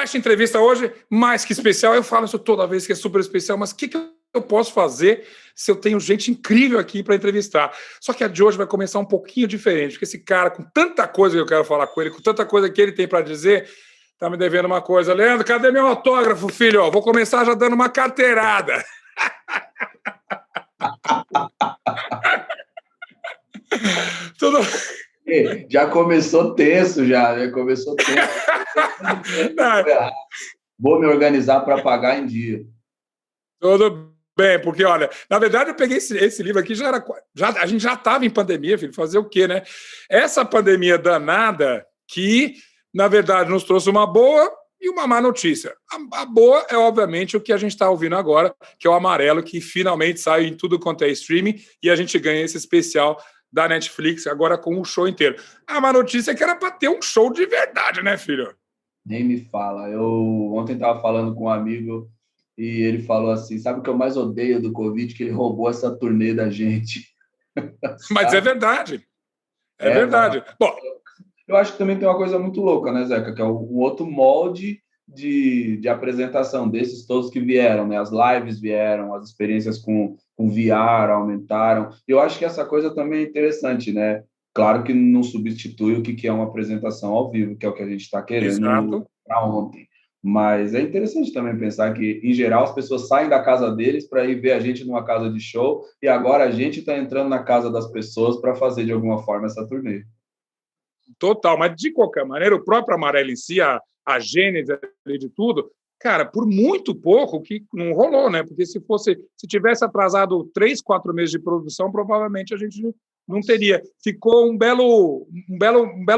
esta entrevista hoje, mais que especial, eu falo isso toda vez que é super especial, mas o que eu posso fazer se eu tenho gente incrível aqui para entrevistar? Só que a de hoje vai começar um pouquinho diferente, porque esse cara, com tanta coisa que eu quero falar com ele, com tanta coisa que ele tem para dizer, tá me devendo uma coisa. Leandro, cadê meu autógrafo, filho? Ó, vou começar já dando uma carteirada. Tudo... Já começou tenso, já começou tenso. Vou me organizar para pagar em dia. Tudo bem, porque, olha, na verdade eu peguei esse livro aqui, a gente já estava em pandemia, filho, fazer o quê, né? Essa pandemia danada que, na verdade, nos trouxe uma boa e uma má notícia. A boa é, obviamente, o que a gente está ouvindo agora, que é o Amarelo, que finalmente sai em tudo quanto é streaming, e a gente ganha esse especial da Netflix, agora com o show inteiro. A má notícia é que era para ter um show de verdade, né, filho? Nem me fala. Eu ontem estava falando com um amigo e ele falou assim, sabe o que eu mais odeio do Covid? Que ele roubou essa turnê da gente. Mas é verdade. É verdade. Bom, eu acho que também tem uma coisa muito louca, né, Zeca? Que é um outro molde de apresentação desses todos que vieram, né? As lives vieram, as experiências com VR aumentaram. Eu acho que essa coisa também é interessante, né? Claro que não substitui o que é uma apresentação ao vivo, que é o que a gente está querendo para ontem. Mas é interessante também pensar que, em geral, as pessoas saem da casa deles para ir ver a gente numa casa de show e agora a gente está entrando na casa das pessoas para fazer, de alguma forma, essa turnê. Total, mas de qualquer maneira, o próprio Amarelo em si, a gênese ali de tudo, cara, por muito pouco que não rolou, né? Porque se tivesse atrasado 3, 4 meses de produção, provavelmente a gente não teria. Ficou um belo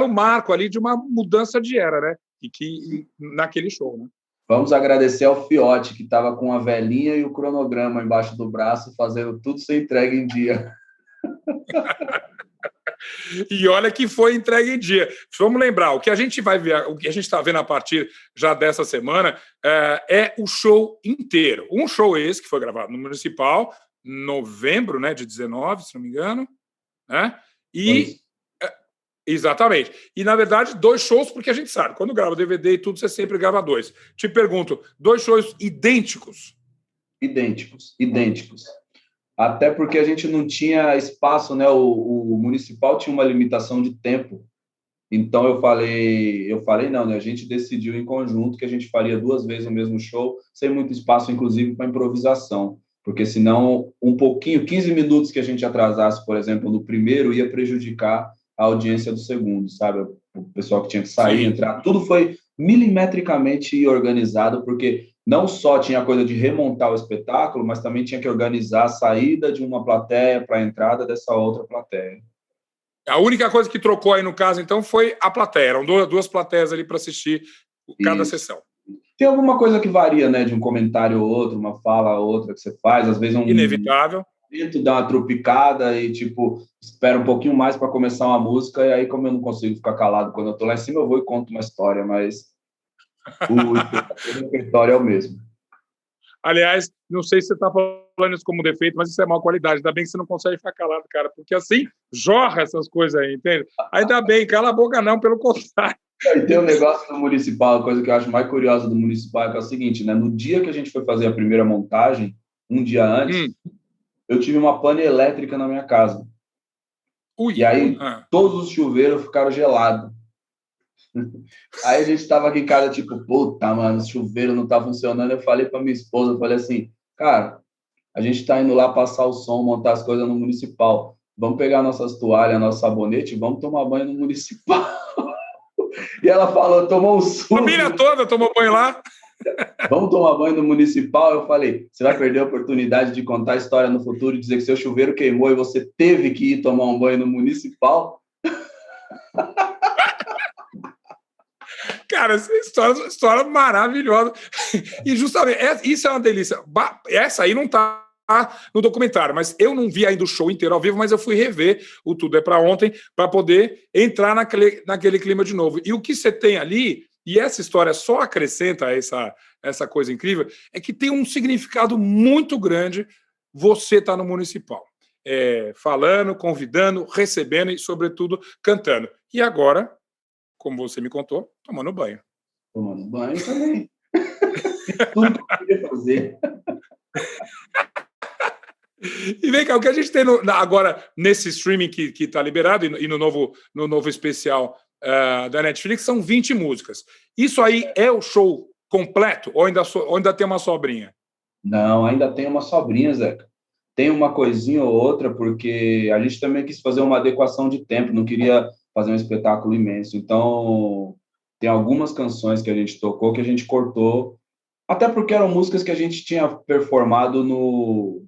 marco ali de uma mudança de era, né? E naquele show, né? Vamos agradecer ao Fiote, que estava com a velhinha e o cronograma embaixo do braço, fazendo tudo ser entregue em dia. E olha que foi entregue em dia. Vamos lembrar, o que a gente vai ver, o que a gente está vendo a partir já dessa semana é o show inteiro. Um show esse que foi gravado no Municipal, novembro, né, de 19, se não me engano, né? Exatamente. E, na verdade, 2 shows, porque a gente sabe, quando grava DVD e tudo, você sempre grava 2. Te pergunto, 2 shows idênticos? Idênticos. Até porque a gente não tinha espaço, né? O Municipal tinha uma limitação de tempo. Então eu falei não, né? A gente decidiu em conjunto que a gente faria 2 vezes o mesmo show, sem muito espaço, inclusive, para improvisação. Porque senão, 15 minutos que a gente atrasasse, por exemplo, no primeiro, ia prejudicar a audiência do segundo, sabe? O pessoal que tinha que sair, entrar. Tudo foi milimetricamente organizado, porque não só tinha a coisa de remontar o espetáculo, mas também tinha que organizar a saída de uma plateia para a entrada dessa outra plateia. A única coisa que trocou aí no caso, então, foi a plateia. Eram 2 plateias ali para assistir cada sessão. Tem alguma coisa que varia, né? De um comentário ou outro, uma fala ou outra que você faz, às vezes inevitável. Dá uma trupicada e, espera um pouquinho mais para começar uma música, e aí, como eu não consigo ficar calado quando eu tô lá em cima, eu vou e conto uma história, mas o repertório é o mesmo. Aliás, não sei se você está falando isso como defeito, mas isso é má qualidade. Ainda bem que você não consegue ficar calado, cara, porque assim jorra essas coisas aí, entende? Ainda bem, cala a boca não, pelo contrário. E tem um negócio do Municipal, a coisa que eu acho mais curiosa do Municipal é o seguinte, né? No dia que a gente foi fazer a primeira montagem, um dia antes, eu tive uma pane elétrica na minha casa. E aí, todos os chuveiros ficaram gelados. Aí a gente estava aqui em casa, puta, mano, o chuveiro não tá funcionando. Eu falei para minha esposa, eu falei assim, cara, a gente tá indo lá passar o som, montar as coisas no Municipal. Vamos pegar nossas toalhas, nosso sabonete e vamos tomar banho no Municipal. E ela falou, tomou um susto. A família toda tomou banho lá. Vamos tomar banho no Municipal? Eu falei, você vai perder a oportunidade de contar a história no futuro e dizer que seu chuveiro queimou e você teve que ir tomar um banho no Municipal? Cara, essa história maravilhosa. E justamente, isso é uma delícia. Essa aí não tá no documentário, mas eu não vi ainda o show inteiro ao vivo, mas eu fui rever o Tudo é Pra Ontem para poder entrar naquele clima de novo. E o que você tem ali, e essa história só acrescenta essa coisa incrível, é que tem um significado muito grande você estar no Municipal. Falando, convidando, recebendo e, sobretudo, cantando. E agora, como você me contou, tomando banho. tomando banho também. Fiz tudo que eu queria fazer. E vem cá, o que a gente tem agora nesse streaming que está liberado e no novo especial da Netflix são 20 músicas. Isso aí é o show completo ou ainda tem uma sobrinha? Não, ainda tem umas sobrinhas, Zeca. Tem uma coisinha ou outra, porque a gente também quis fazer uma adequação de tempo, não queria fazer um espetáculo imenso. Então, tem algumas canções que a gente tocou que a gente cortou, até porque eram músicas que a gente tinha performado no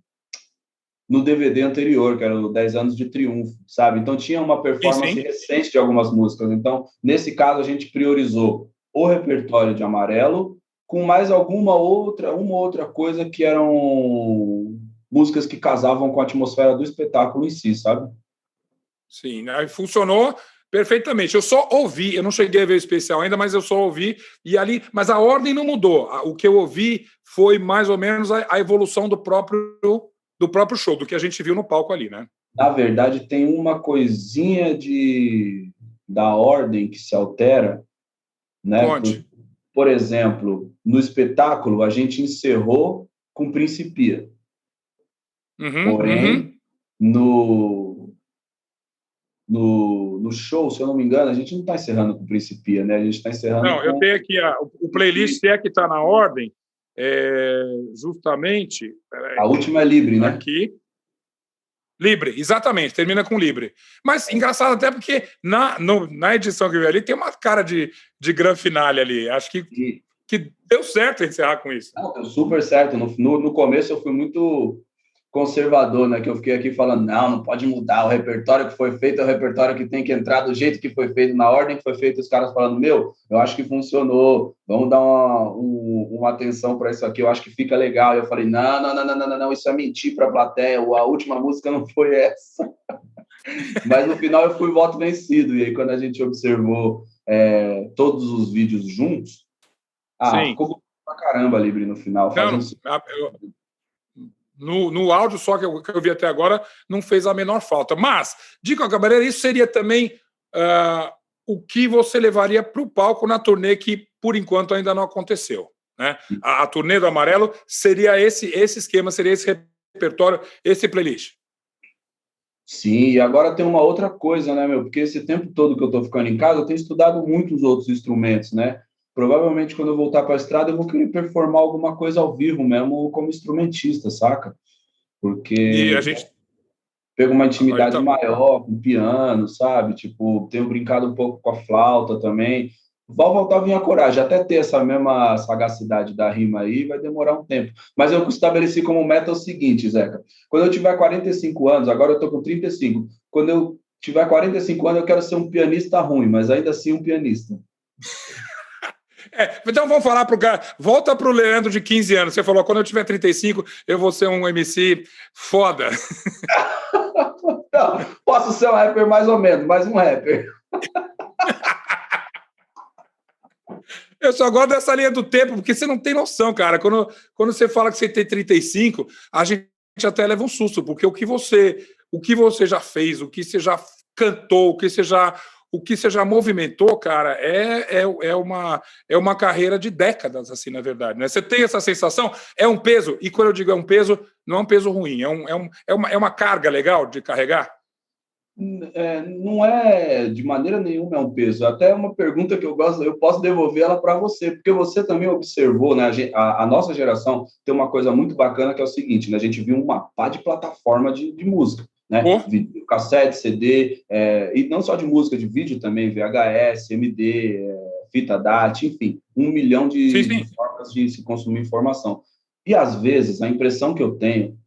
DVD anterior, que era o 10 anos de Triunfo, sabe? Então, tinha uma performance recente de algumas músicas. Então, nesse caso, a gente priorizou o repertório de Amarelo com mais uma outra coisa que eram músicas que casavam com a atmosfera do espetáculo em si, sabe? Sim, aí funcionou perfeitamente. Eu só ouvi, eu não cheguei a ver o especial ainda, mas eu só ouvi, mas a ordem não mudou. O que eu ouvi foi mais ou menos a evolução do próprio show, do que a gente viu no palco ali, né? Na verdade, tem uma coisinha da ordem que se altera, né? Por exemplo, no espetáculo, a gente encerrou com Principia. Porém, no show, se eu não me engano, a gente não está encerrando com Principia, né? A gente está encerrando Não, eu tenho aqui o playlist, se é que está na ordem, justamente... A última é Libre, né? Aqui. Libre, exatamente, termina com Libre. Mas engraçado até porque na edição que eu vi ali tem uma cara de gran finale ali. Acho que deu certo encerrar com isso. Não, deu super certo. No começo eu fui muito conservador, né? Que eu fiquei aqui falando, não pode mudar. O repertório que foi feito é o repertório que tem que entrar do jeito que foi feito, na ordem que foi feito. Os caras falando, eu acho que funcionou. Vamos dar uma atenção para isso aqui. Eu acho que fica legal. E eu falei, não, isso é mentir para a plateia. A última música não foi essa. Mas no final eu fui voto vencido. E aí quando a gente observou todos os vídeos juntos, ficou pra caramba Libre no final. No áudio só que eu vi até agora, não fez a menor falta. Mas, de qualquer maneira, isso seria também o que você levaria para o palco na turnê que, por enquanto, ainda não aconteceu. Né? A turnê do Amarelo seria esse esquema, seria esse repertório, esse playlist. Sim, e agora tem uma outra coisa, né, Porque esse tempo todo que eu estou ficando em casa, eu tenho estudado muitos outros instrumentos, né? Provavelmente, quando eu voltar para a estrada, eu vou querer performar alguma coisa ao vivo mesmo, como instrumentista, saca? Porque a gente pego uma intimidade maior com o piano, sabe? Tipo, tenho brincado um pouco com a flauta também. Vou voltar a vir a coragem, até ter essa mesma sagacidade da rima aí, vai demorar um tempo. Mas eu estabeleci como meta o seguinte, Zeca. Quando eu tiver 45 anos, agora eu estou com 35, quando eu tiver 45 anos, eu quero ser um pianista ruim, mas ainda assim um pianista. Então vamos falar para o cara. Volta para o Leandro de 15 anos. Você falou, quando eu tiver 35, eu vou ser um MC foda. Não, posso ser um rapper mais ou menos, mas um rapper. Eu só gosto dessa linha do tempo, porque você não tem noção, cara. Quando você fala que você tem 35, a gente até leva um susto, porque o que você já fez, o que você já cantou, o que você já movimentou, cara, é uma carreira de décadas, assim, na verdade. Né? Você tem essa sensação, é um peso, e quando eu digo é um peso, não é um peso ruim, é uma carga legal de carregar? Não é, de maneira nenhuma é um peso. Até uma pergunta que eu gosto, eu posso devolver ela para você, porque você também observou, né? A nossa geração tem uma coisa muito bacana que é o seguinte, né? A gente viu uma pá de plataforma de música. Né? Vídeo, cassete, CD, e não só de música, de vídeo também, VHS, MD, fita DAT, enfim, 1 milhão de formas de se consumir informação. E, às vezes, a impressão que eu tenho,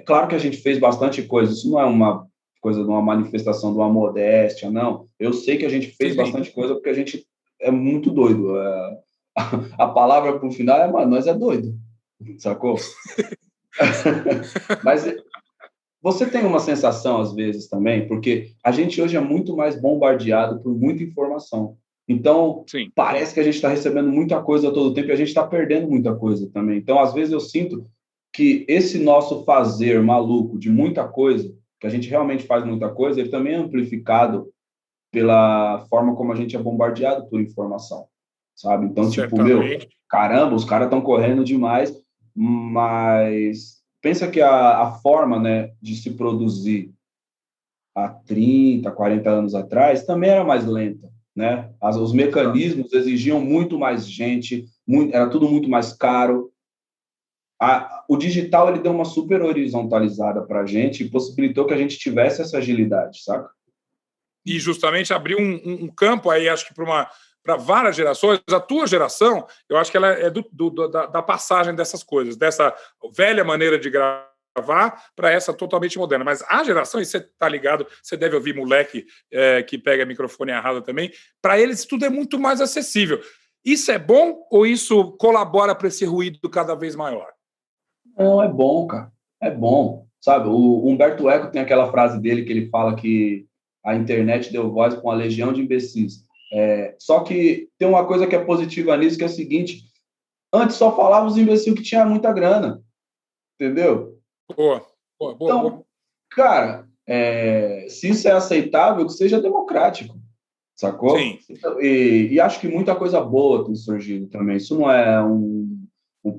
claro que a gente fez bastante coisa, isso não é uma coisa de uma manifestação de uma modéstia, não. Eu sei que a gente fez bastante coisa porque a gente é muito doido. A palavra para o final é, mano, nós é doido, sacou? Mas... Você tem uma sensação, às vezes, também, porque a gente hoje é muito mais bombardeado por muita informação. Então, parece que a gente está recebendo muita coisa a todo tempo e a gente está perdendo muita coisa também. Então, às vezes, eu sinto que esse nosso fazer maluco de muita coisa, que a gente realmente faz muita coisa, ele também é amplificado pela forma como a gente é bombardeado por informação. sabe? Então, tipo, Certamente. caramba, os caras estão correndo demais, mas pensa que a forma, né, de se produzir há 30, 40 anos atrás também era mais lenta, né? Os mecanismos exigiam muito mais gente, era tudo muito mais caro. O digital ele deu uma super horizontalizada para a gente e possibilitou que a gente tivesse essa agilidade, saca? E justamente abriu um campo aí, acho que para várias gerações. A tua geração, eu acho que ela é da passagem dessas coisas, dessa velha maneira de gravar para essa totalmente moderna. Mas a geração, e você está ligado, você deve ouvir moleque que pega microfone errado também, para eles tudo é muito mais acessível. Isso é bom ou isso colabora para esse ruído cada vez maior? Não, é bom, cara. É bom. Sabe, o Humberto Eco tem aquela frase dele que ele fala que a internet deu voz para uma legião de imbecis. Só que tem uma coisa que é positiva nisso, que é o seguinte: antes só falavam os imbecis que tinham muita grana, entendeu? Boa. Então, cara, se isso é aceitável, que seja democrático, sacou? Sim. E acho que muita coisa boa tem surgido também. Isso não é um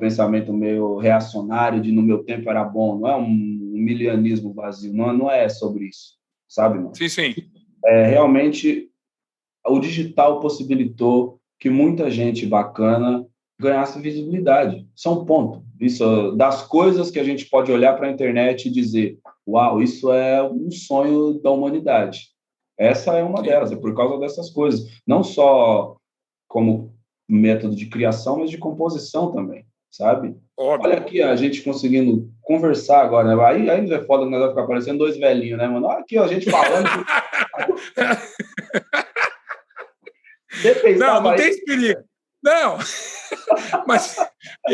pensamento meio reacionário de no meu tempo era bom, não é um milianismo vazio, não é sobre isso, sabe, mano? Sim. Realmente, o digital possibilitou que muita gente bacana ganhasse visibilidade. Isso é um ponto. Isso, das coisas que a gente pode olhar para a internet e dizer, uau, isso é um sonho da humanidade. Essa é uma delas, é por causa dessas coisas. Não só como método de criação, mas de composição também, sabe? Óbvio. Olha aqui a gente conseguindo conversar agora, né? Aí é foda que nós vamos ficar parecendo dois velhinhos, né, mano? Olha aqui, ó, a gente falando. Não tem perigo. Não. Mas,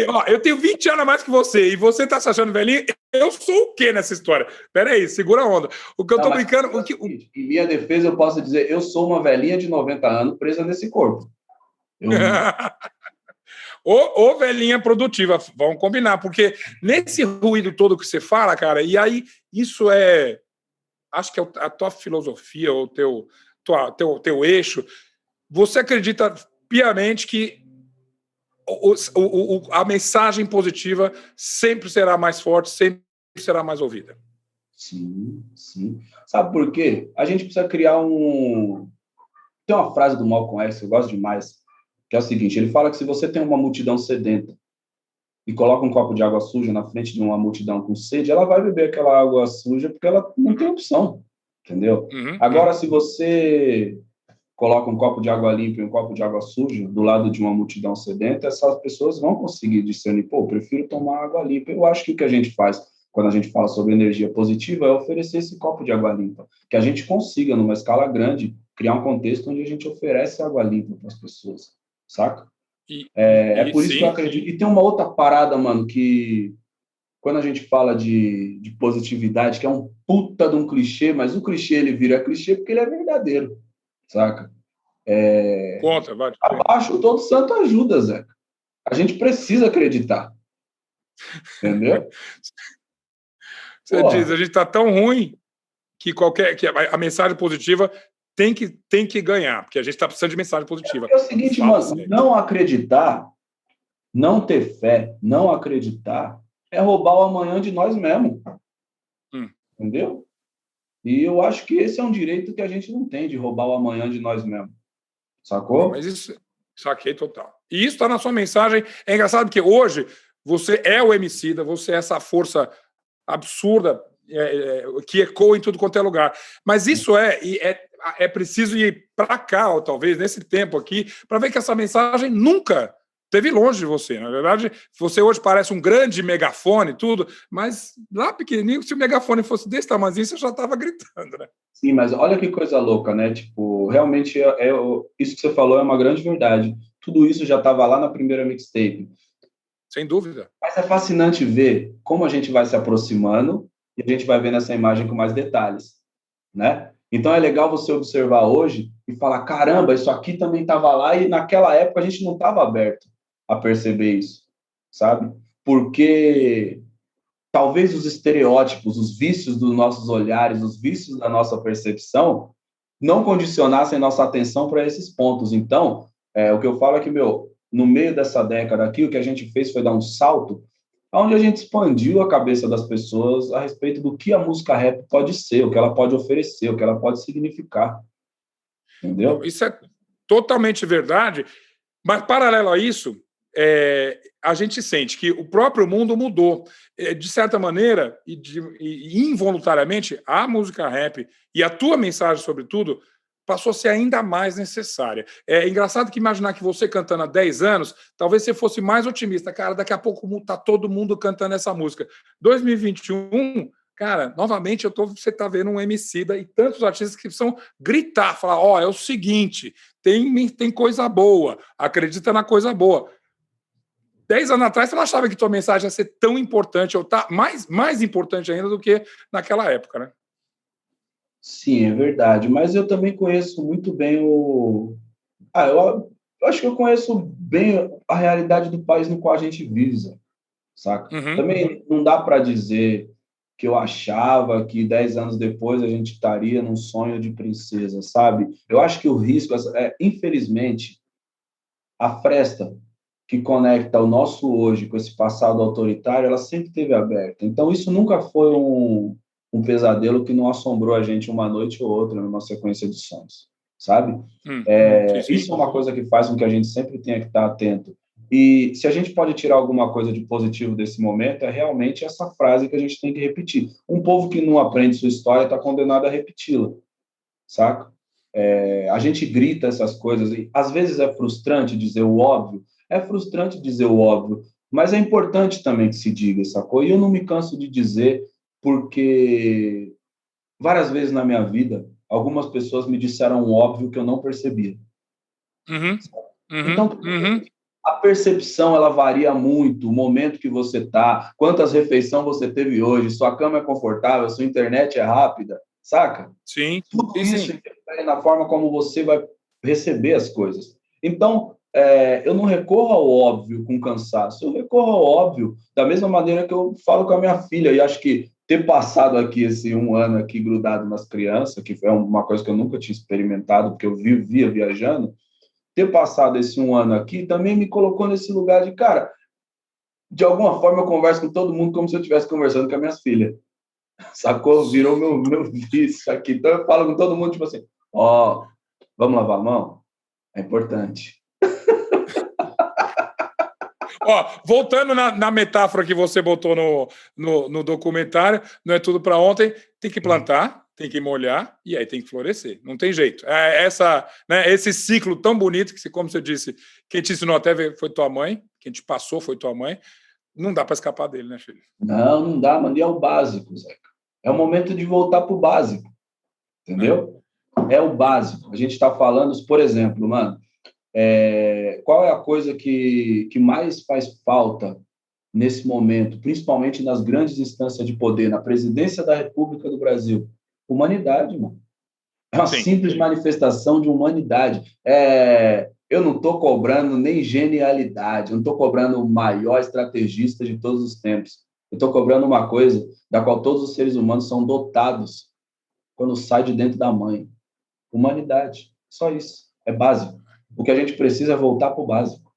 ó, eu tenho 20 anos a mais que você e você tá se achando velhinho. Eu sou o quê nessa história? Peraí, segura a onda. O que eu tô brincando... Em minha defesa, eu posso dizer, eu sou uma velhinha de 90 anos presa nesse corpo. Ou velhinha produtiva, vamos combinar, porque nesse ruído todo que você fala, cara, e aí isso acho que é a tua filosofia, ou teu eixo, você acredita piamente que a mensagem positiva sempre será mais forte, sempre será mais ouvida. Sim. Sabe por quê? A gente precisa criar Tem uma frase do Malcolm X que eu gosto demais, que é o seguinte, ele fala que se você tem uma multidão sedenta e coloca um copo de água suja na frente de uma multidão com sede, ela vai beber aquela água suja porque ela não tem opção, entendeu? Agora, se você coloca um copo de água limpa e um copo de água suja do lado de uma multidão sedenta, essas pessoas vão conseguir discernir, pô, eu prefiro tomar água limpa. Eu acho que o que a gente faz quando a gente fala sobre energia positiva é oferecer esse copo de água limpa, que a gente consiga, numa escala grande, criar um contexto onde a gente oferece água limpa para as pessoas, saca? É por isso que eu acredito. E tem uma outra parada, mano, que quando a gente fala de positividade, que é um puta de um clichê, mas o clichê ele vira clichê porque ele é verdadeiro, saca? Conta, vai. Abaixo todo santo ajuda, Zé. A gente precisa acreditar. Entendeu? Você diz, a gente está tão ruim que a mensagem positiva tem que ganhar, porque a gente está precisando de mensagem positiva. É o seguinte, mano, não acreditar, não ter fé, não acreditar, é roubar o amanhã de nós mesmos. Entendeu? E eu acho que esse é um direito que a gente não tem, de roubar o amanhã de nós mesmos. Sacou? Mas isso, saquei total. E isso está na sua mensagem. É engraçado porque hoje você é o Emicida, você é essa força absurda que ecoa em tudo quanto é lugar. Mas isso é preciso ir para cá, ou talvez nesse tempo aqui, para ver que essa mensagem nunca esteve longe de você. Na verdade, você hoje parece um grande megafone, tudo, mas lá pequenininho, se o megafone fosse desse tamanhozinho, você já estava gritando, né? Sim, mas olha que coisa louca, né? Tipo, realmente, isso que você falou é uma grande verdade. Tudo isso já estava lá na primeira mixtape. Sem dúvida. Mas é fascinante ver como a gente vai se aproximando e a gente vai vendo essa imagem com mais detalhes, né? Então é legal você observar hoje e falar, caramba, isso aqui também estava lá e naquela época a gente não estava aberto a perceber isso, sabe? Porque talvez os estereótipos, os vícios dos nossos olhares, os vícios da nossa percepção não condicionassem nossa atenção para esses pontos. Então, O que eu falo é que, meu, no meio dessa década aqui, o que a gente fez foi dar um salto, onde a gente expandiu a cabeça das pessoas a respeito do que a música rap pode ser, o que ela pode oferecer, o que ela pode significar, Não, entendeu? isso é totalmente verdade, mas paralelo a isso, a gente sente que o próprio mundo mudou. De certa maneira, e involuntariamente, a música rap e a tua mensagem, sobretudo, passou a ser ainda mais necessária. É engraçado que imaginar que você cantando há 10 anos, talvez você fosse mais otimista. Cara, daqui a pouco tá todo mundo cantando essa música. 2021, cara, novamente você está vendo um Emicida e tantos artistas que precisam gritar, falar, é o seguinte, tem coisa boa, acredita na coisa boa. 10 anos atrás, você não achava que tua mensagem ia ser tão importante, ou tá mais importante ainda do que naquela época, né? Sim, é verdade. Mas eu também conheço muito bem o. Eu acho que eu conheço bem a realidade do país no qual a gente vive, Zé, saca? Uhum. Também não dá para dizer que eu achava que 10 anos depois a gente estaria num sonho de princesa, sabe? Eu acho que o risco, infelizmente, a fresta que conecta o nosso hoje com esse passado autoritário, ela sempre esteve aberta. Então, isso nunca foi um pesadelo que não assombrou a gente uma noite ou outra numa sequência de sonhos, sabe? Sim, sim. Isso é uma coisa que faz com que a gente sempre tenha que estar atento. E se a gente pode tirar alguma coisa de positivo desse momento, é realmente essa frase que a gente tem que repetir. Um povo que não aprende sua história está condenado a repeti-la, saca? A gente grita essas coisas e às vezes é frustrante dizer o óbvio, é frustrante dizer o óbvio, mas é importante também que se diga, sacou? E eu não me canso de dizer porque várias vezes na minha vida algumas pessoas me disseram um óbvio que eu não percebia. Uhum. Uhum. Então, Uhum. a percepção ela varia muito, o momento que você está, quantas refeições você teve hoje, sua cama é confortável, sua internet é rápida, saca? Sim, Tudo sim, isso sim. interfere na forma como você vai receber as coisas. Então, eu não recorro ao óbvio com cansaço, eu recorro ao óbvio da mesma maneira que eu falo com a minha filha, e acho que ter passado aqui esse um ano aqui grudado nas crianças, que é uma coisa que eu nunca tinha experimentado, porque eu vivia viajando, ter passado esse um ano aqui também me colocou nesse lugar de, cara, de alguma forma eu converso com todo mundo como se eu estivesse conversando com as minhas filhas. Sacou? Virou meu vício aqui. Então eu falo com todo mundo, tipo assim, vamos lavar a mão? É importante. Voltando na metáfora que você botou no documentário, não é tudo para ontem, tem que plantar, tem que molhar e aí tem que florescer. Não tem jeito. Esse ciclo tão bonito que, como você disse, quem te ensinou até foi tua mãe, quem te passou foi tua mãe, não dá para escapar dele, né, filho? Não dá, mano. E é o básico, Zeca. É o momento de voltar pro básico, entendeu? É o básico. A gente está falando, por exemplo, mano, qual é a coisa que mais faz falta nesse momento, principalmente nas grandes instâncias de poder, na presidência da República do Brasil? Humanidade, mano. É uma Sim. simples manifestação de humanidade. Eu não estou cobrando nem genialidade, eu não estou cobrando o maior estrategista de todos os tempos. Eu estou cobrando uma coisa da qual todos os seres humanos são dotados quando sai de dentro da mãe. Humanidade. Só isso. É básico. O que a gente precisa é voltar para o básico.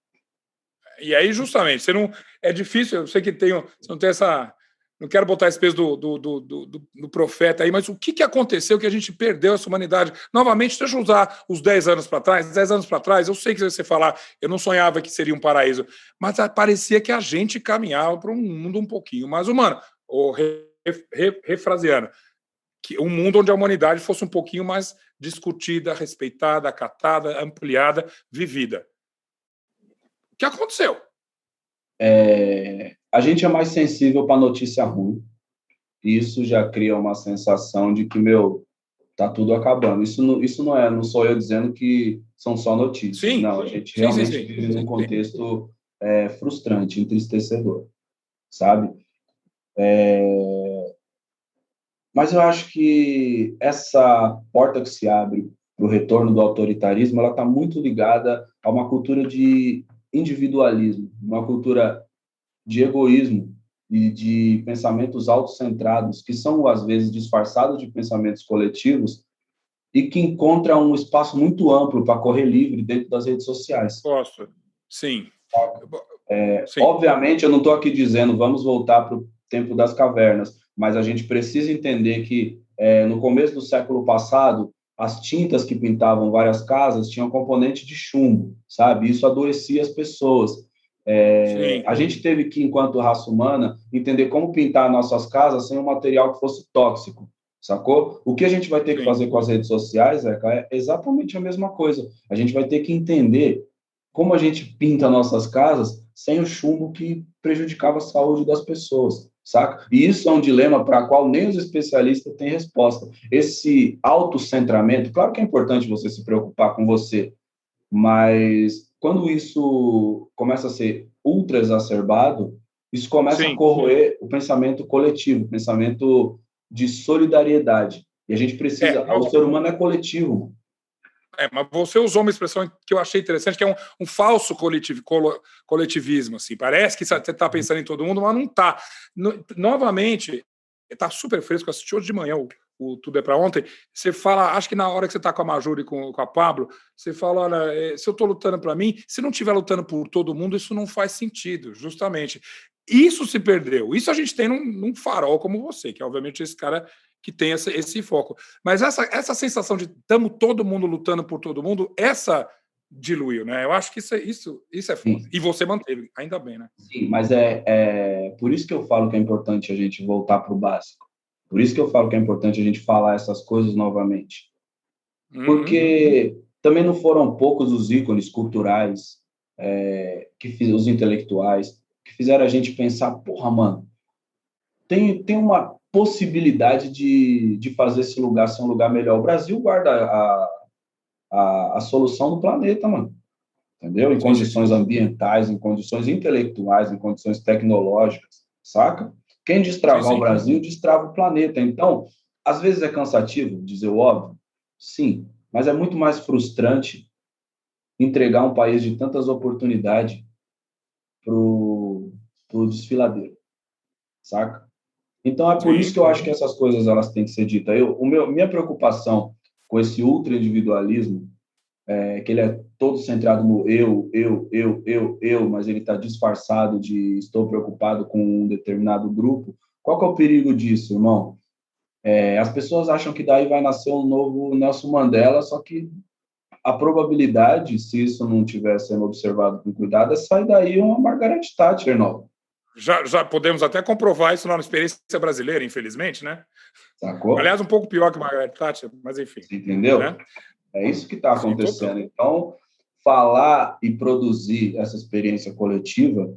E aí, justamente, você não. É difícil, eu sei que você não tem essa. Não quero botar esse peso do profeta aí, mas o que aconteceu que a gente perdeu essa humanidade? Novamente, deixa eu usar os 10 anos para trás. 10 anos para trás, eu sei que você falar, eu não sonhava que seria um paraíso, mas parecia que a gente caminhava para um mundo um pouquinho mais humano. Ou refraseando, que um mundo onde a humanidade fosse um pouquinho mais discutida, respeitada, acatada, ampliada, vivida. O que aconteceu? A gente é mais sensível para notícia ruim. Isso já cria uma sensação de que, tá tudo acabando. Isso não sou eu dizendo que são só notícias. Sim, Não, a gente sim, sim, realmente sim. vive num contexto frustrante, entristecedor, sabe? Mas eu acho que essa porta que se abre para o retorno do autoritarismo, ela está muito ligada a uma cultura de individualismo, uma cultura de egoísmo e de pensamentos autocentrados, que são, às vezes, disfarçados de pensamentos coletivos, e que encontra um espaço muito amplo para correr livre dentro das redes sociais. Gosto. Sim. Sim. Obviamente, eu não estou aqui dizendo vamos voltar para o tempo das cavernas, mas a gente precisa entender que no começo do século passado, as tintas que pintavam várias casas tinham componente de chumbo, sabe? Isso adoecia as pessoas. A gente teve que, enquanto raça humana, entender como pintar nossas casas sem um material que fosse tóxico, sacou? O que a gente vai ter que fazer com as redes sociais, é exatamente a mesma coisa. A gente vai ter que entender como a gente pinta nossas casas sem o chumbo que prejudicava a saúde das pessoas, saca? E isso é um dilema para o qual nem os especialistas têm resposta. Esse autocentramento, claro que é importante você se preocupar com você, mas quando isso começa a ser ultra exacerbado, isso começa a corroer o pensamento coletivo, o pensamento de solidariedade. E a gente precisa... O ser humano é coletivo. Mas você usou uma expressão que eu achei interessante, que é um falso coletivismo. Assim. Parece que você está pensando em todo mundo, mas não está. Novamente, está super fresco. Eu assisti hoje de manhã o Tudo é para Ontem. Você fala, acho que na hora que você está com a Majur e com a Pablo, você fala, olha, se eu estou lutando para mim, se não estiver lutando por todo mundo, isso não faz sentido, justamente. Isso se perdeu. Isso a gente tem num farol como você, que é obviamente esse cara que tem esse foco. Mas essa sensação de estamos todo mundo lutando por todo mundo, essa diluiu, né? Eu acho que isso é foda. E você manteve, ainda bem, né? Sim, mas por isso que eu falo que é importante a gente voltar para o básico. Por isso que eu falo que é importante a gente falar essas coisas novamente. Porque também não foram poucos os ícones culturais, os intelectuais, que fizeram a gente pensar, porra, mano, tem uma possibilidade de fazer esse lugar ser um lugar melhor. O Brasil guarda a solução do planeta, mano. Entendeu? Em condições ambientais, em condições intelectuais, em condições tecnológicas, saca? Quem destravar o Brasil, destrava o planeta. Então, às vezes é cansativo dizer o óbvio, sim, mas é muito mais frustrante entregar um país de tantas oportunidades pro desfiladeiro, saca? Então, é por isso que eu acho que essas coisas elas têm que ser ditas. Minha preocupação com esse ultra-individualismo que ele é todo centrado no eu, mas ele está disfarçado de estou preocupado com um determinado grupo. Qual que é o perigo disso, irmão? As pessoas acham que daí vai nascer um novo Nelson Mandela, só que a probabilidade, se isso não estiver sendo observado com cuidado, é sair daí uma Margaret Thatcher nova. Já podemos até comprovar isso na experiência brasileira, infelizmente, né? Sacou? Aliás, um pouco pior que Margaret Thatcher, mas enfim. Você entendeu? Né? É isso que está acontecendo. Então, falar e produzir essa experiência coletiva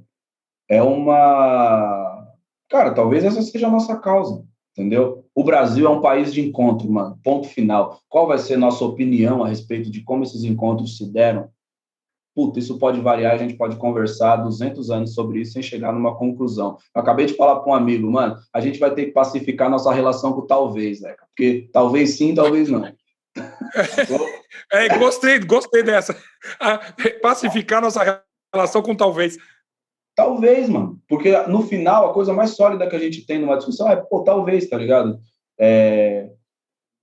é uma... Cara, talvez essa seja a nossa causa, entendeu? O Brasil é um país de encontro, mano. Ponto final. Qual vai ser a nossa opinião a respeito de como esses encontros se deram? Puta, isso pode variar, a gente pode conversar 200 anos sobre isso sem chegar numa conclusão. Eu acabei de falar para um amigo, mano, a gente vai ter que pacificar nossa relação com talvez, né? Porque talvez sim, talvez não. Gostei dessa. Pacificar nossa relação com talvez. Talvez, mano. Porque no final, a coisa mais sólida que a gente tem numa discussão é, talvez, tá ligado?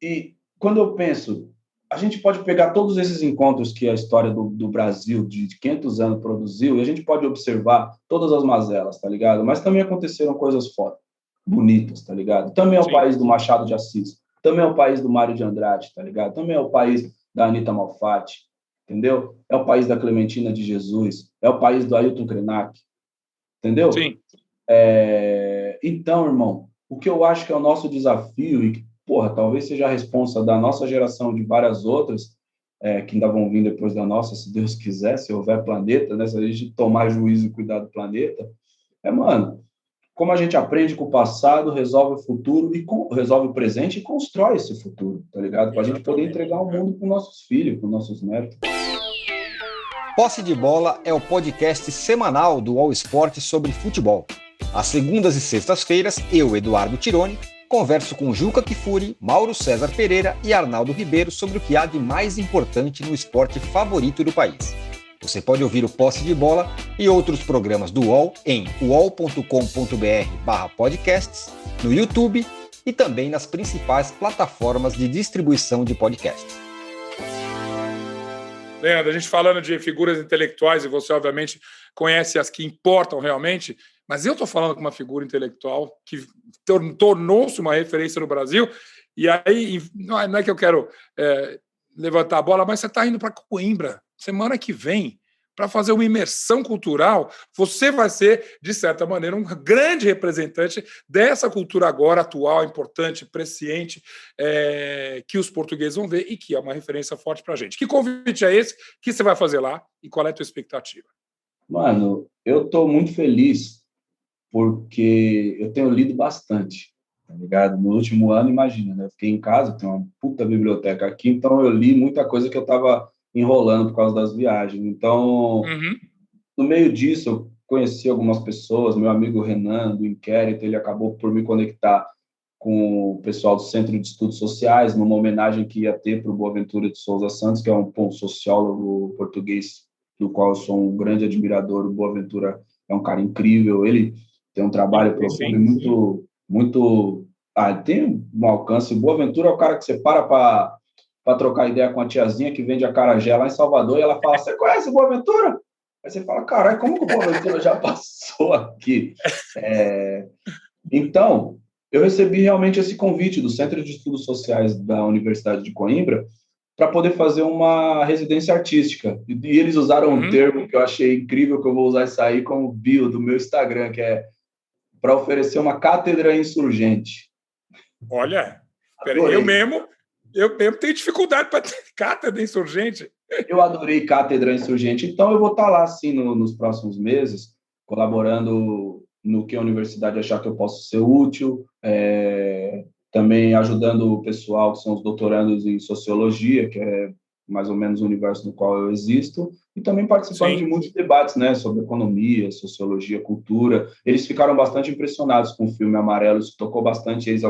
E quando eu penso, a gente pode pegar todos esses encontros que a história do Brasil de 500 anos produziu e a gente pode observar todas as mazelas, tá ligado? Mas também aconteceram coisas fodas, bonitas, tá ligado? Também é o país do Machado de Assis. Também é o país do Mário de Andrade, tá ligado? Também é o país da Anita Malfatti, entendeu? É o país da Clementina de Jesus, é o país do Ailton Krenak, entendeu? Sim. Então, irmão, o que eu acho que é o nosso desafio e que, porra, talvez seja a responsa da nossa geração de várias outras, que ainda vão vir depois da nossa, se Deus quiser, se houver planeta, né? Se a gente tomar juízo e cuidar do planeta, mano, como a gente aprende com o passado, resolve o futuro, resolve o presente e constrói esse futuro, tá ligado? Para a gente poder entregar o mundo para os nossos filhos, para os nossos netos. Posse de Bola é o podcast semanal do All Sport sobre futebol. Às segundas e sextas-feiras, eu, Eduardo Tironi, converso com Juca Kfouri, Mauro César Pereira e Arnaldo Ribeiro sobre o que há de mais importante no esporte favorito do país. Você pode ouvir o Posse de Bola e outros programas do UOL em uol.com.br/podcasts, no YouTube, e também nas principais plataformas de distribuição de podcast. Leandro, a gente falando de figuras intelectuais, e você obviamente conhece as que importam realmente, mas eu estou falando com uma figura intelectual que tornou-se uma referência no Brasil, e aí não é que eu quero levantar a bola, mas você está indo para Coimbra semana que vem para fazer uma imersão cultural. Você vai ser, de certa maneira, um grande representante dessa cultura agora atual, importante, presciente, que os portugueses vão ver e que é uma referência forte para a gente. Que convite é esse? O que você vai fazer lá? E qual é a tua expectativa? Mano, eu estou muito feliz porque eu tenho lido bastante, tá ligado? No último ano, imagina, né? Eu fiquei em casa, tenho uma puta biblioteca aqui, então eu li muita coisa que eu estava enrolando por causa das viagens. Então, no meio disso, eu conheci algumas pessoas, meu amigo Renan, do Inquérito, ele acabou por me conectar com o pessoal do Centro de Estudos Sociais, numa homenagem que ia ter para o Boaventura de Souza Santos, que é um sociólogo português, do qual eu sou um grande admirador. O Boaventura é um cara incrível, ele tem um trabalho profundo muito... tem um alcance. O Boaventura é o cara que você para trocar ideia com a tiazinha que vende acarajé lá em Salvador, e ela fala: você conhece o Boaventura? Aí você fala: caralho, como que o Boaventura já passou aqui? Então, eu recebi realmente esse convite do Centro de Estudos Sociais da Universidade de Coimbra para poder fazer uma residência artística. E eles usaram um termo que eu achei incrível, que eu vou usar isso aí como bio do meu Instagram, que é para oferecer uma cátedra insurgente. Olha, eu mesmo tenho dificuldade para ter cátedra insurgente. Eu adorei cátedra insurgente, então eu vou estar lá, assim, nos próximos meses, colaborando no que a universidade achar que eu posso ser útil, também ajudando o pessoal que são os doutorandos em sociologia, que é mais ou menos o universo no qual eu existo, e também participando de muitos debates, né, sobre economia, sociologia, cultura. Eles ficaram bastante impressionados com o filme Amarelo, isso tocou bastante eles.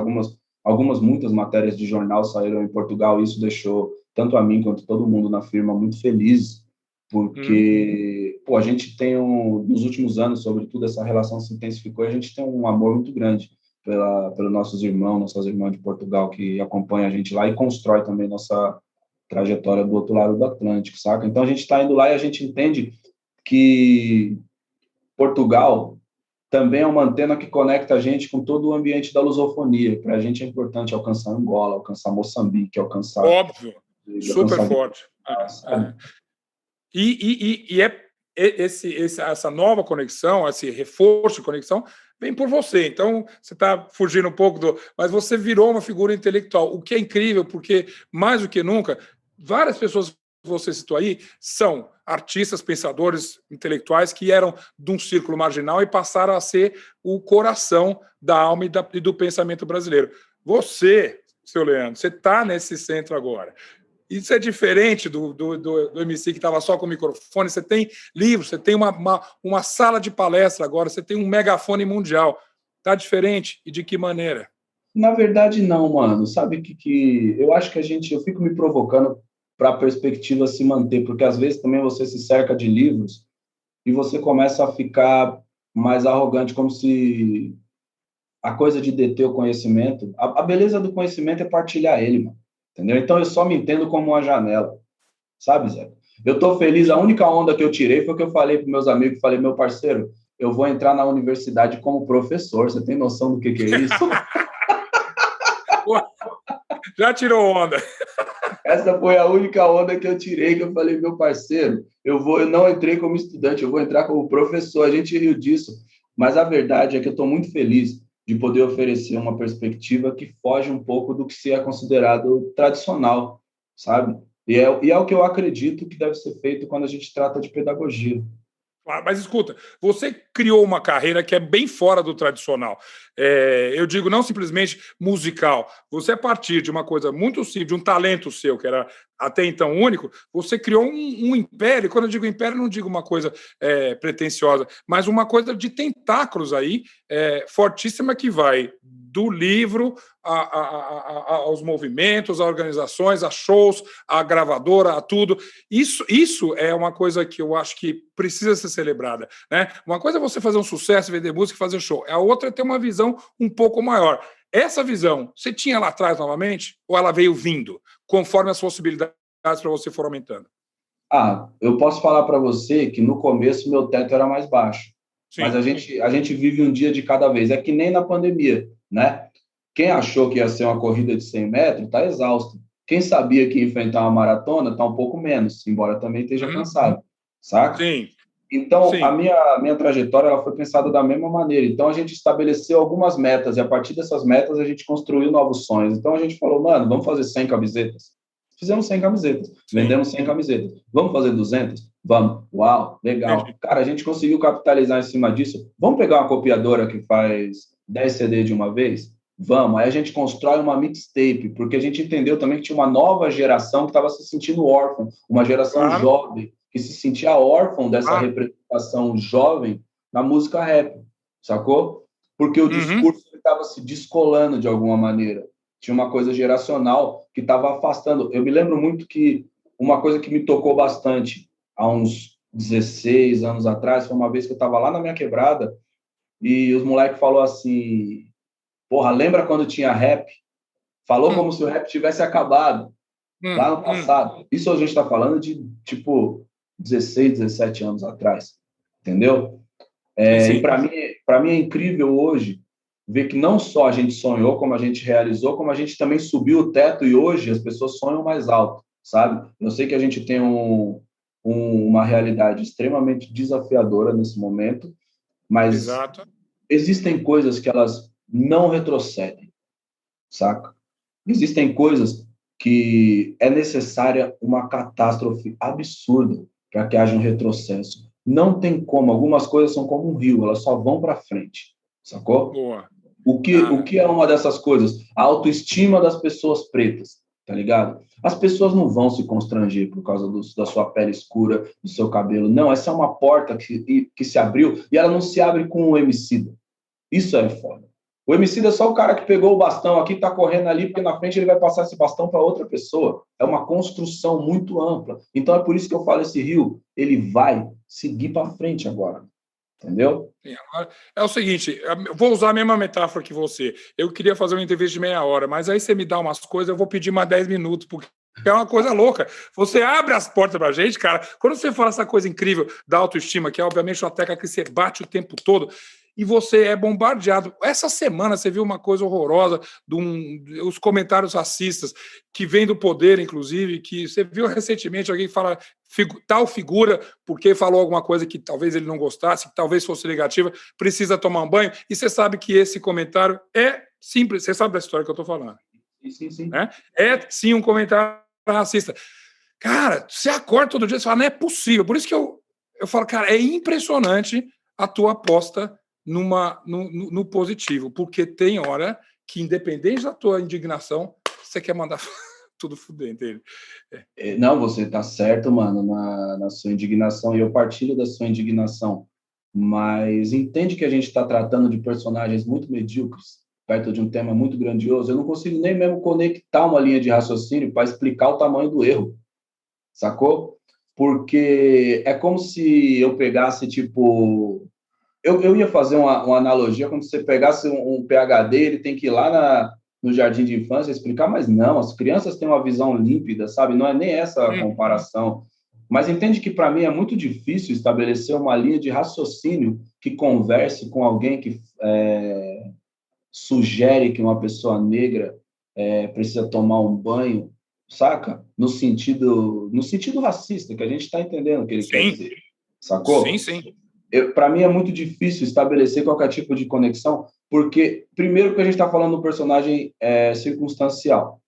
Muitas matérias de jornal saíram em Portugal, e isso deixou tanto a mim quanto todo mundo na firma muito felizes, porque a gente tem, nos últimos anos, sobretudo, essa relação se intensificou, e a gente tem um amor muito grande pelos nossas irmãs de Portugal, que acompanham a gente lá e constrói também nossa trajetória do outro lado do Atlântico, saca? Então a gente está indo lá e a gente entende que Portugal também é uma antena que conecta a gente com todo o ambiente da lusofonia. Para a gente é importante alcançar Angola, alcançar Moçambique, alcançar... Óbvio, super forte. Essa nova conexão, esse reforço de conexão, vem por você. Então, você está fugindo um pouco mas você virou uma figura intelectual, o que é incrível, porque, mais do que nunca, várias pessoas que você citou aí são artistas, pensadores intelectuais que eram de um círculo marginal e passaram a ser o coração da alma e do pensamento brasileiro. Você, seu Leandro, você está nesse centro agora. Isso é diferente do MC que estava só com o microfone. Você tem livros, você tem uma sala de palestra agora, você tem um megafone mundial. Está diferente? E de que maneira? Na verdade, não, mano. Sabe que eu acho que eu fico me provocando para a perspectiva se manter, porque às vezes também você se cerca de livros e você começa a ficar mais arrogante, como se a coisa de deter o conhecimento... A beleza do conhecimento é partilhar ele, mano. Entendeu? Então, eu só me entendo como uma janela, sabe, Zé? Eu tô feliz, a única onda que eu tirei foi que eu falei para meus amigos, falei: meu parceiro, eu vou entrar na universidade como professor, você tem noção do que é isso? Já tirou onda. Essa foi a única onda que eu tirei, que eu falei: meu parceiro, eu não entrei como estudante, eu vou entrar como professor. A gente riu disso, mas a verdade é que eu estou muito feliz de poder oferecer uma perspectiva que foge um pouco do que se é considerado tradicional, sabe? E é o que eu acredito que deve ser feito quando a gente trata de pedagogia. Mas escuta, você criou uma carreira que é bem fora do tradicional. Eu digo não simplesmente musical. Você, a partir de uma coisa muito simples, de um talento seu, que era até então único, você criou um império. Quando eu digo império, não digo uma coisa pretensiosa, mas uma coisa de tentáculos aí, fortíssima, que vai do livro aos movimentos, a organizações, a shows, a gravadora, a tudo. Isso é uma coisa que eu acho que precisa ser celebrada, né? Uma coisa é você fazer um sucesso, vender música, fazer show. A outra é ter uma visão um pouco maior. Essa visão, você tinha lá atrás novamente? Ou ela veio vindo, conforme as possibilidades para você foram aumentando? Eu posso falar para você que no começo meu teto era mais baixo, mas Sim. a gente vive um dia de cada vez. É que nem na pandemia, né? Quem achou que ia ser uma corrida de 100 metros está exausto. Quem sabia que ia enfrentar uma maratona está um pouco menos, embora também esteja cansado, saca? Sim. Então, Sim. a minha trajetória ela foi pensada da mesma maneira. Então, a gente estabeleceu algumas metas e, a partir dessas metas, a gente construiu novos sonhos. Então, a gente falou, mano, vamos fazer 100 camisetas? Fizemos 100 camisetas, vendemos 100 camisetas. Vamos fazer 200? Vamos. Uau, legal. Entendi. Cara, a gente conseguiu capitalizar em cima disso. Vamos pegar uma copiadora que faz 10 CD de uma vez? Vamos. Aí a gente constrói uma mixtape, porque a gente entendeu também que tinha uma nova geração que estava se sentindo órfã, uma geração jovem, que se sentia órfão dessa representação jovem na música rap, sacou? Porque o discurso estava se descolando de alguma maneira. Tinha uma coisa geracional que estava afastando. Eu me lembro muito que uma coisa que me tocou bastante há uns 16 anos atrás foi uma vez que eu estava lá na minha quebrada e os moleques falaram assim, porra, lembra quando tinha rap? Falou como se o rap tivesse acabado lá no passado. Isso a gente está falando de, tipo, 16, 17 anos atrás, entendeu? E para mim é incrível hoje ver que não só a gente sonhou, como a gente realizou, como a gente também subiu o teto e hoje as pessoas sonham mais alto, sabe? Eu sei que a gente tem uma realidade extremamente desafiadora nesse momento, mas existem coisas que elas não retrocedem, saca? Existem coisas que é necessária uma catástrofe absurda para que haja um retrocesso. Não tem como, algumas coisas são como um rio, elas só vão para frente, sacou? Boa. O que é uma dessas coisas? A autoestima das pessoas pretas, tá ligado? As pessoas não vão se constranger por causa da sua pele escura, do seu cabelo. Não, essa é uma porta que se abriu e ela não se abre com o Emicida. Isso é foda. O Emicida é só o cara que pegou o bastão aqui, tá correndo ali, porque na frente ele vai passar esse bastão para outra pessoa. É uma construção muito ampla. Então é por isso que eu falo, esse rio, ele vai seguir para frente agora. Entendeu? É o seguinte, eu vou usar a mesma metáfora que você. Eu queria fazer uma entrevista de meia hora, mas aí você me dá umas coisas, eu vou pedir mais 10 minutos, porque é uma coisa louca. Você abre as portas pra gente, cara. Quando você fala essa coisa incrível da autoestima, que é obviamente uma tecla que você bate o tempo todo, e você é bombardeado. Essa semana você viu uma coisa horrorosa, os comentários racistas que vêm do poder, inclusive, que você viu recentemente alguém fala tal figura, porque falou alguma coisa que talvez ele não gostasse, que talvez fosse negativa, precisa tomar um banho, e você sabe que esse comentário é simples, você sabe da história que eu estou falando. Sim. Né? É sim um comentário racista. Cara, você acorda todo dia e fala, não é possível. Por isso que eu falo, cara, é impressionante a tua aposta no positivo, porque tem hora que, independente da tua indignação, você quer mandar tudo fuder, entende? Não, você está certo, mano, na sua indignação, e eu partilho da sua indignação, mas entende que a gente está tratando de personagens muito medíocres, perto de um tema muito grandioso. Eu não consigo nem mesmo conectar uma linha de raciocínio para explicar o tamanho do erro, sacou? Porque é como se eu pegasse, tipo... Eu ia fazer uma analogia, como se você pegasse um PhD, ele tem que ir lá no jardim de infância explicar, mas não, as crianças têm uma visão límpida, sabe? Não é nem essa a comparação. Mas entende que, para mim, é muito difícil estabelecer uma linha de raciocínio que converse com alguém que sugere que uma pessoa negra precisa tomar um banho, saca? No sentido racista, que a gente está entendendo o que ele quer dizer, sacou? Sim. Para mim é muito difícil estabelecer qualquer tipo de conexão, porque, primeiro, que a gente está falando do personagem circunstancial,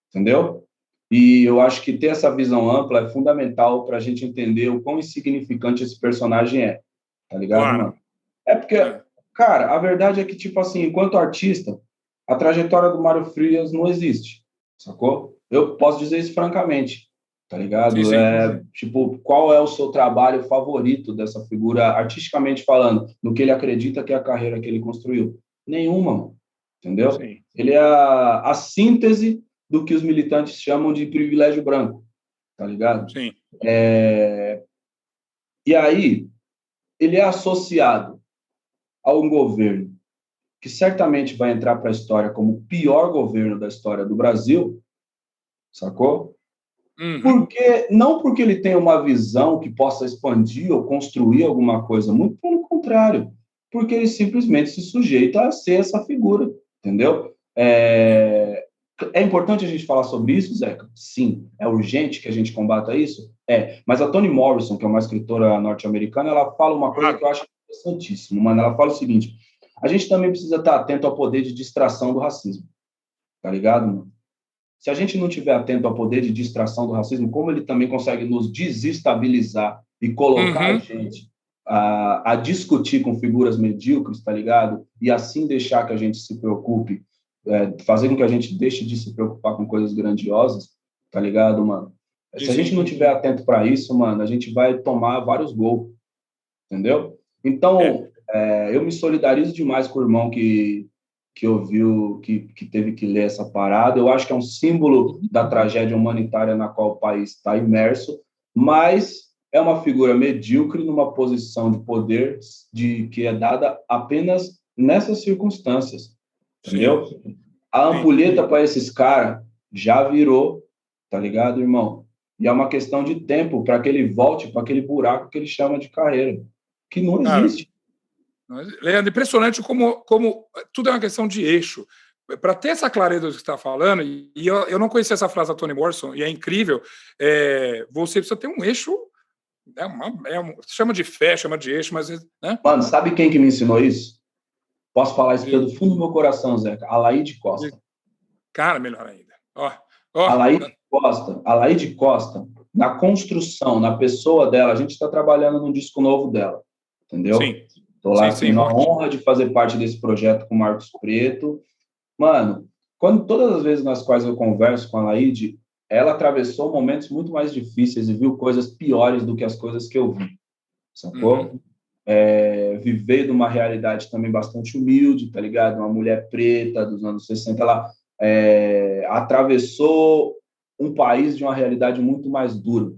entendeu? E eu acho que ter essa visão ampla é fundamental para a gente entender o quão insignificante esse personagem é, tá ligado, mano? É porque, cara, a verdade é que, tipo assim, enquanto artista, a trajetória do Mário Frias não existe, sacou? Eu posso dizer isso francamente. Tá ligado? Sim. Tipo, qual é o seu trabalho favorito dessa figura, artisticamente falando, no que ele acredita que é a carreira que ele construiu? Nenhuma, mano. Entendeu? Sim. Ele é a síntese do que os militantes chamam de privilégio branco, tá ligado? Sim. E aí, ele é associado a um governo que certamente vai entrar para a história como o pior governo da história do Brasil, sacou? Não porque ele tem uma visão que possa expandir ou construir alguma coisa, muito pelo contrário, porque ele simplesmente se sujeita a ser essa figura, entendeu? É importante a gente falar sobre isso, Zeca? Sim. É urgente que a gente combata isso? Mas a Toni Morrison, que é uma escritora norte-americana, ela fala uma coisa que eu acho interessantíssima, mano. Ela fala o seguinte: a gente também precisa estar atento ao poder de distração do racismo, tá ligado, mano? Se a gente não estiver atento ao poder de distração do racismo, como ele também consegue nos desestabilizar e colocar a gente a discutir com figuras medíocres, tá ligado? E assim deixar que a gente se preocupe, fazer com que a gente deixe de se preocupar com coisas grandiosas, tá ligado, mano? Se a gente não estiver atento para isso, mano, a gente vai tomar vários gols, entendeu? Então, eu me solidarizo demais com o irmão que ouviu, que teve que ler essa parada. Eu acho que é um símbolo da tragédia humanitária na qual o país está imerso, mas é uma figura medíocre numa posição de poder que é dada apenas nessas circunstâncias, entendeu? Sim. A ampulheta para esses caras já virou, tá ligado, irmão? E é uma questão de tempo para que ele volte para aquele buraco que ele chama de carreira, que não existe. Leandro, impressionante como tudo é uma questão de eixo. Para ter essa clareza do que você está falando, e eu não conhecia essa frase da Toni Morrison, e é incrível, você precisa ter um eixo, chama de fé, chama de eixo, mas... Né? Mano, sabe quem que me ensinou isso? Posso falar isso do fundo do meu coração, Zeca? Alaide Costa. Cara, melhor ainda. Alaide Costa, na construção, na pessoa dela, a gente está trabalhando num disco novo dela, entendeu? Sim. Estou lá tendo a honra de fazer parte desse projeto com o Marcos Preto. Mano, todas as vezes nas quais eu converso com a Alaide, ela atravessou momentos muito mais difíceis e viu coisas piores do que as coisas que eu vi, sacou? Viver de uma realidade também bastante humilde, tá ligado? Uma mulher preta dos anos 60, ela atravessou um país de uma realidade muito mais dura,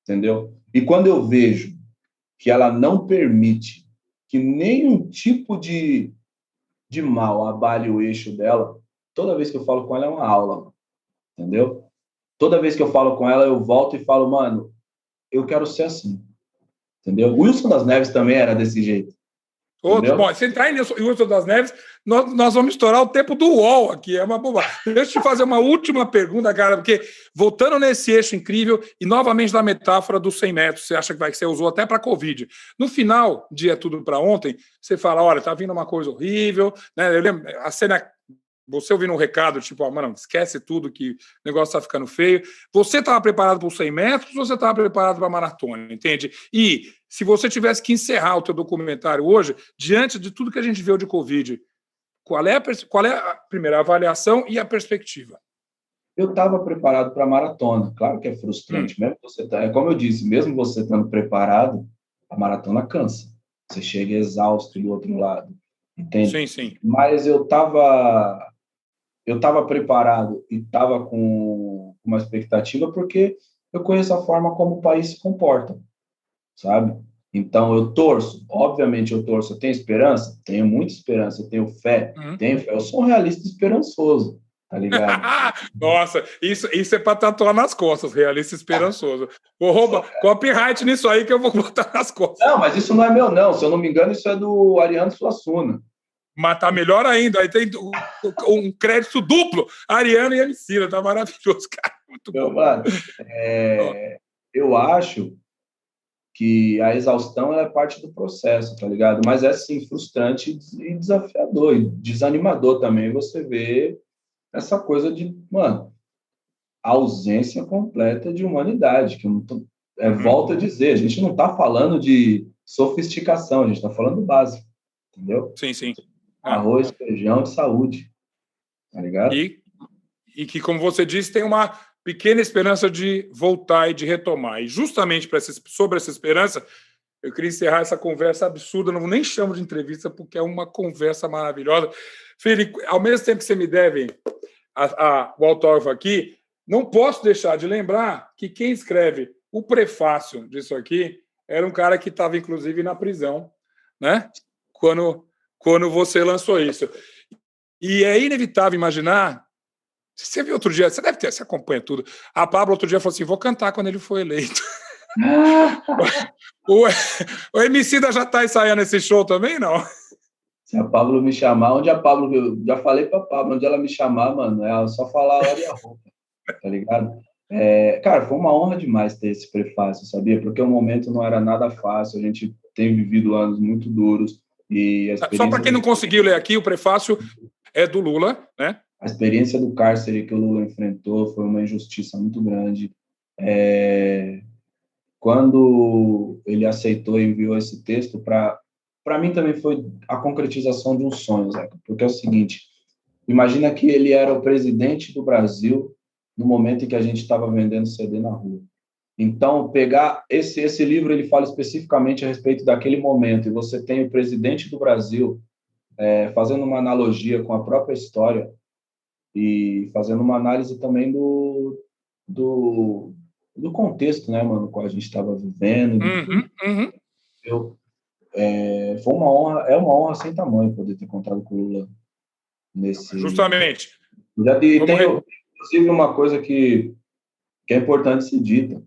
entendeu? E quando eu vejo que ela não permite que nenhum tipo de mal abale o eixo dela, toda vez que eu falo com ela é uma aula, entendeu? Toda vez que eu falo com ela, eu volto e falo, mano, eu quero ser assim, entendeu? O Wilson das Neves também era desse jeito. Bom, se entrar em Wilson das Neves, nós vamos estourar o tempo do UOL aqui, é uma bobagem. Deixa eu te fazer uma última pergunta, cara, porque voltando nesse eixo incrível e novamente na metáfora dos 100 metros, você acha que você usou até para Covid. No final de É Tudo para Ontem, você fala, olha, tá vindo uma coisa horrível, né? Eu lembro, a cena... Você ouvindo um recado, tipo, mano, esquece tudo que o negócio tá ficando feio. Você estava preparado para os 100 metros ou você estava preparado para a maratona, entende? E se você tivesse que encerrar o teu documentário hoje, diante de tudo que a gente viu de Covid, qual é a primeira avaliação e a perspectiva? Eu estava preparado para a maratona. Claro que é frustrante. Mesmo como eu disse, mesmo você estando preparado, a maratona cansa. Você chega exausto do outro lado. Entende? Sim. Mas eu estava preparado e estava com uma expectativa porque eu conheço a forma como o país se comporta, sabe? Então, eu torço. Obviamente, eu torço. Eu tenho esperança? Tenho muita esperança. Eu tenho fé? Tenho fé. Eu sou um realista esperançoso, tá ligado? Nossa, isso é para tatuar nas costas, realista esperançoso. Vou roubar copyright nisso aí que eu vou botar nas costas. Não, mas isso não é meu, não. Se eu não me engano, isso é do Ariano Suassuna. Mas tá melhor ainda. Aí tem um crédito duplo. Ariano e Emicida. Tá maravilhoso, cara. Muito bom. Mano, eu acho que a exaustão é parte do processo, tá ligado? Mas é, sim, frustrante e desafiador. E desanimador também você vê essa coisa de, mano, ausência completa de humanidade. Que eu não tô, volto a dizer, a gente não tá falando de sofisticação, a gente tá falando do básico, entendeu? Sim. Arroz, feijão e saúde, tá ligado? E que, como você disse, tem uma pequena esperança de voltar e de retomar. E justamente sobre essa esperança, eu queria encerrar essa conversa absurda, não nem chamo de entrevista, porque é uma conversa maravilhosa. Felipe, ao mesmo tempo que você me deve o autógrafo aqui, não posso deixar de lembrar que quem escreve o prefácio disso aqui era um cara que estava, inclusive, na prisão, né? Quando quando você lançou isso. E é inevitável imaginar. Você viu outro dia, você acompanha tudo. A Pablo outro dia falou assim: vou cantar quando ele for eleito. O Emicida já está ensaiando esse show também, não? Se a Pablo me chamar, eu já falei para a Pablo, onde ela me chamar, mano, é só falar a hora e a roupa, tá ligado? Cara, foi uma honra demais ter esse prefácio, sabia? Porque o momento não era nada fácil, a gente tem vivido anos muito duros e a experiência... Só para quem não conseguiu ler aqui, o prefácio é do Lula, né? A experiência do cárcere que o Lula enfrentou foi uma injustiça muito grande. Quando ele aceitou e enviou esse texto, para mim também foi a concretização de um sonho, Zeca, porque é o seguinte, imagina que ele era o presidente do Brasil no momento em que a gente estava vendendo CD na rua. Então, pegar esse livro, ele fala especificamente a respeito daquele momento, e você tem o presidente do Brasil fazendo uma analogia com a própria história e fazendo uma análise também do contexto, né, mano, qual a gente estava vivendo. Foi uma honra, é uma honra sem tamanho poder ter contado com o Lula nesse... Justamente. Tem, inclusive, uma coisa que é importante ser dita.